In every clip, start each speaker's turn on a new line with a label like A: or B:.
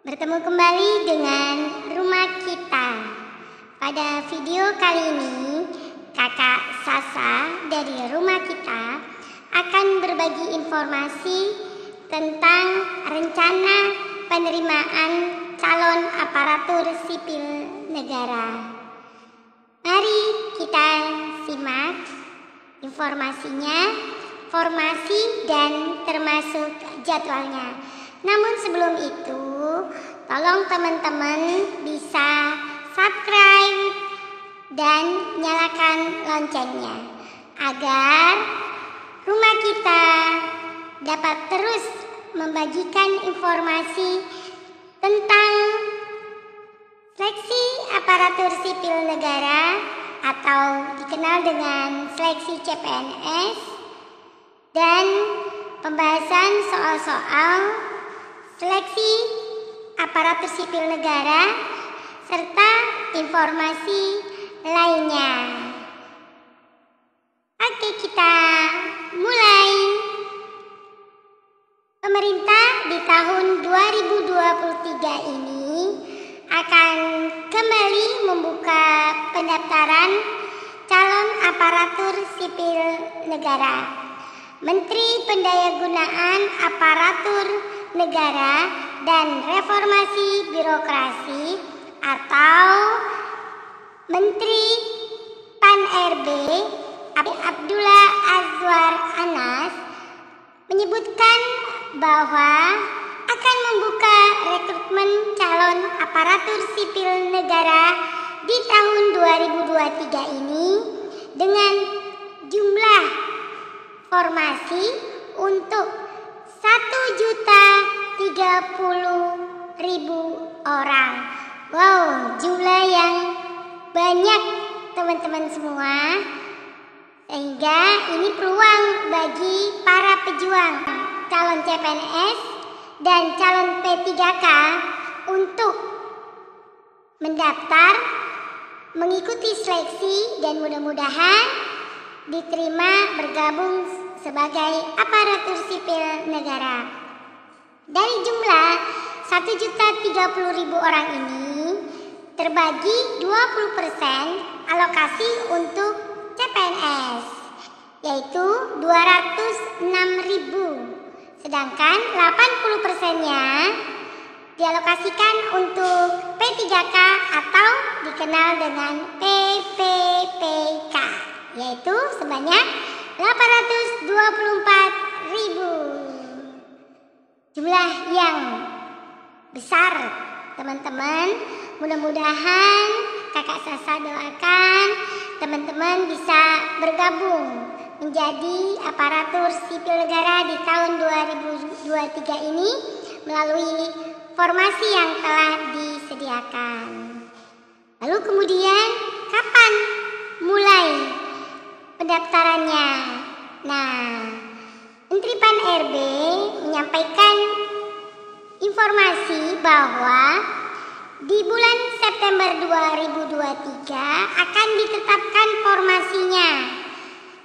A: Bertemu kembali dengan Rumah Kita. Pada video kali ini, Kakak Sasa dari Rumah Kita akan berbagi informasi tentang rencana penerimaan calon aparatur sipil negara. Mari kita simak informasinya, formasi dan termasuk jadwalnya. Namun sebelum itu, tolong teman-teman bisa subscribe dan nyalakan loncengnya agar Rumah Kita dapat terus membagikan informasi tentang seleksi aparatur sipil negara atau dikenal dengan seleksi CPNS dan pembahasan soal-soal seleksi aparatur sipil negara serta informasi lainnya. Oke, kita mulai. Pemerintah di tahun 2023 ini akan kembali membuka pendaftaran calon aparatur sipil negara. Menteri Pendayagunaan Aparatur Negara dan Reformasi Birokrasi atau Menteri Pan-RB Abdullah Azwar Anas menyebutkan bahwa akan membuka rekrutmen calon aparatur sipil negara di tahun 2023 ini dengan jumlah formasi untuk 1.030.000 orang. Wow, jumlah yang banyak teman-teman semua. Sehingga ini peluang bagi para pejuang calon CPNS dan calon P3K untuk mendaftar, mengikuti seleksi dan mudah-mudahan diterima bergabung sebagai aparatur sipil negara. Dari jumlah 1.030.000 orang ini terbagi 20% alokasi untuk CPNS, yaitu 206.000, sedangkan 80%-nya dialokasikan untuk P3K atau dikenal dengan PPPK, yaitu sebanyak 824.000. Jumlah yang besar, teman-teman. Mudah-mudahan Kakak Sasa doakan teman-teman bisa bergabung menjadi aparatur sipil negara di tahun 2023 ini melalui formasi yang telah disediakan. Lalu kemudian kapan mulai pendaftarannya? Nah, Menteri Pan-RB menyampaikan informasi bahwa di bulan September 2023 akan ditetapkan formasinya.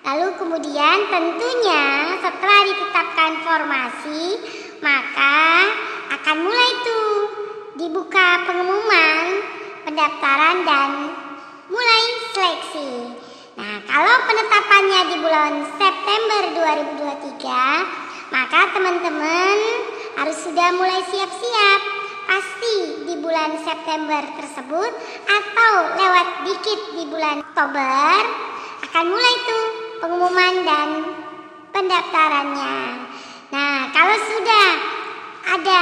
A: Lalu kemudian tentunya setelah ditetapkan formasi, maka akan mulai tuh dibuka pengumuman pendaftaran dan mulai seleksi. Nah, kalau penetapannya di bulan September 2023, maka teman-teman harus sudah mulai siap-siap. Pasti di bulan September tersebut atau lewat dikit di bulan Oktober akan mulai tuh pengumuman dan pendaftarannya. Nah, kalau sudah ada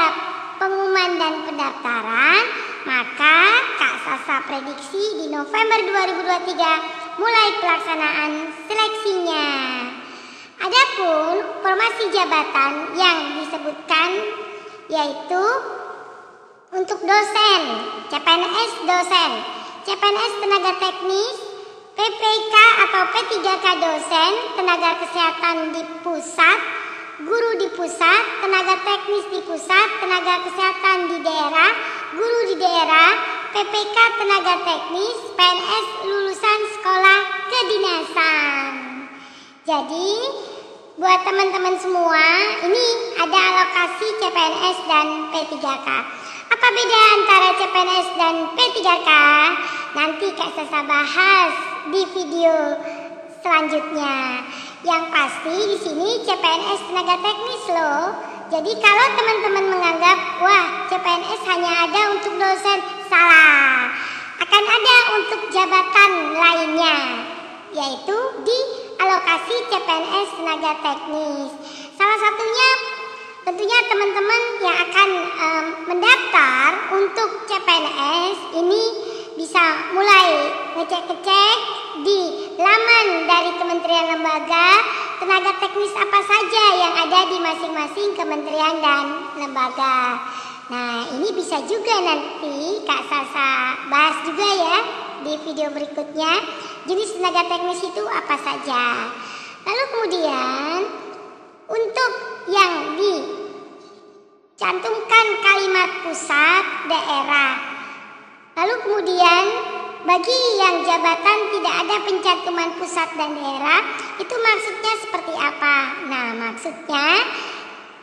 A: pengumuman dan pendaftaran, maka Kak Sasa prediksi di November 2023 mulai pelaksanaan seleksinya. Adapun formasi jabatan yang disebutkan yaitu untuk dosen, CPNS dosen, CPNS tenaga teknis, PPK atau P3K dosen, tenaga kesehatan di pusat, guru di pusat, tenaga teknis di pusat, tenaga kesehatan di daerah, guru di daerah, PPK tenaga teknis, PNS lulusan sekolah kedinasan. Jadi buat teman-teman semua, ini ada alokasi CPNS dan P3K. Apa beda antara CPNS dan P3K? Nanti Kak Sasa bahas di video selanjutnya. Yang pasti di sini CPNS tenaga teknis loh. Jadi kalau teman-teman menganggap wah CPNS hanya ada untuk dosen, salah. Akan ada untuk jabatan lainnya, yaitu di alokasi CPNS tenaga teknis. Salah satunya tentunya teman-teman yang akan mendaftar untuk CPNS ini bisa mulai ngecek-ngecek di laman dari kementerian lembaga tenaga teknis apa saja yang ada di masing-masing kementerian dan lembaga. Nah, ini bisa juga nanti Kak Sasa bahas juga ya di video berikutnya. Jenis tenaga teknis itu apa saja. Lalu kemudian untuk yang dicantumkan kalimat pusat daerah. Lalu kemudian bagi yang jabatan tidak ada pencantuman pusat dan daerah, itu maksudnya seperti apa? Nah, maksudnya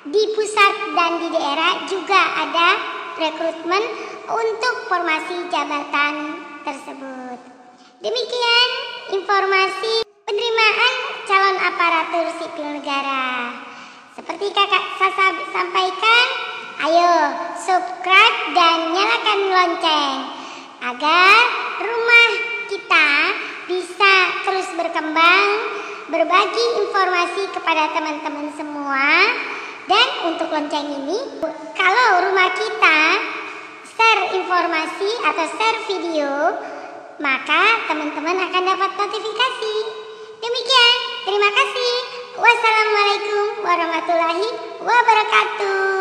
A: di pusat dan di daerah juga ada rekrutmen untuk formasi jabatan tersebut. Demikian informasi penerimaan calon aparatur sipil negara. Seperti Kakak Sasa sampaikan, ayo subscribe dan nyalakan lonceng agar rumah kita bisa terus berkembang, berbagi informasi kepada teman-teman semua. Dan untuk lonceng ini, kalau rumah kita share informasi atau share video, maka teman-teman akan dapat notifikasi. Demikian, terima kasih. Wassalamualaikum warahmatullahi wabarakatuh.